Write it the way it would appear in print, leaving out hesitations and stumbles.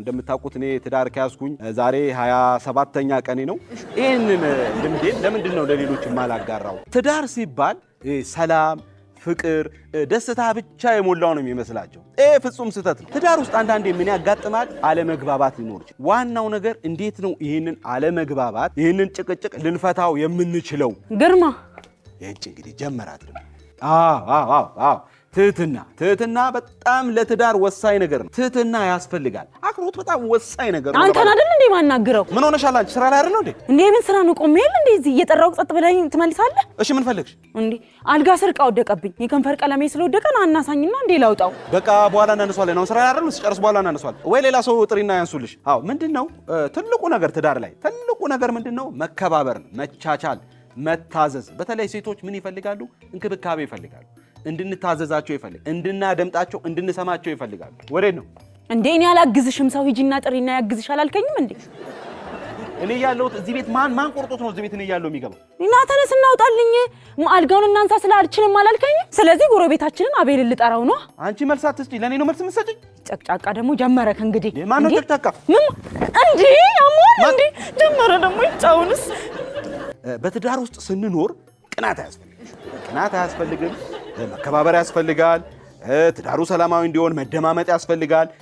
እንደምታውቁት እኔ ትዳር ከያዝኩኝ ዛሬ 27ኛ ቀኔ ነው። ይሄንን ልምዴን ለምንድን ነው ለሌሎች ማላጋራው? ትዳር ሲባል ሰላም፣ ፍቅር፣ ደስታ ብቻ የሞላው ነው የሚመስላቸው። ፍጹም ስህተት ነው። ትዳር ውስጥ አንዳንዴ ምን ያጋጥማል? አለመግባባት ሊኖር ይችላል። ዋናው ነገር እንዴት ነው ይሄንን አለመግባባት ይሄንን ጭቅጭቅ ልንፈታው የምንችለው? ግርማ ይህች እንግዲህ ጀመራት። ትህትና በጣም ለትዳር ወሳኝ ነገር ነው። ትህትና ያስፈልጋል። አክብሮት በጣም ወሳኝ ነገር ነው። አንተን አይደል እንዴ ማናግረው? ምን ሆነሻል አንቺ? ስራ ላይ አይደል እንዴ? እንዴ ምን ስራ ነው? ቆሜ የለ እንዴ እዚህ እየጠራው ጸጥ ብለኝ ትመልሳለህ? እሺ ምን ፈልግሽ? እንዴ አልጋ ስር ዕቃ ወደቀብኝ። የከንፈር ቀለሜ ስለወደቀ ነው። አናሳኝና እንዴ ላውጣው። በቃ በኋላ እናነሳዋለን። ነው ስራ ላይ አይደል? ሲጨርስ በኋላ እናነሳዋለን። ወይ ሌላ ሰው ጥሪና ያንሱልሽ። አዎ ምንድነው ትልቁ ነገር ትዳር ላይ ትልቁ ነገር ምንድነው? መከባበር ነው፣ መቻቻል፣ መታዘዝ። በተለይ ሴቶች ምን ይፈልጋሉ? እንክብካቤ ይፈልጋሉ። እንድንታዘዛቸው ይፈልጋሉ። እንድናደምጣቸው፣ እንድንሰማቸው ይፈልጋሉ። ወዴት ነው እንዴ? እኔ አላግዝሽም። ሰው ሂጂና ጥሪና ያግዝሽ አላልከኝም እንዴ? እኔ ያለሁት እዚህ ቤት ማን ቆርጦት ነው እዚህ ቤት እኔ ያለው የሚገባው? እና ተነስ እናውጣልኝ። አልጋውን እናንሳ ስላልችልም አላልከኝም? ስለዚህ ጎረቤታችንን አቤል ልጠራው ነው። አንቺ መልስ አትስጪ። ለኔ ነው መልስ የምትሰጪኝ? ጨቅጫቃ ደግሞ ጀመረክ እንግዲህ። ማን ነው ጨቅጫቃ? ምን እንዴ? አሞን እንዴ ጀመረ ደግሞ ይጫውንስ። በትዳር ውስጥ ስንኖር ቅናት አያስፈልግም። መከባበር ያስፈልጋል። ትዳሩ ሰላማዊ እንዲሆን መደማመጥ ያስፈልጋል።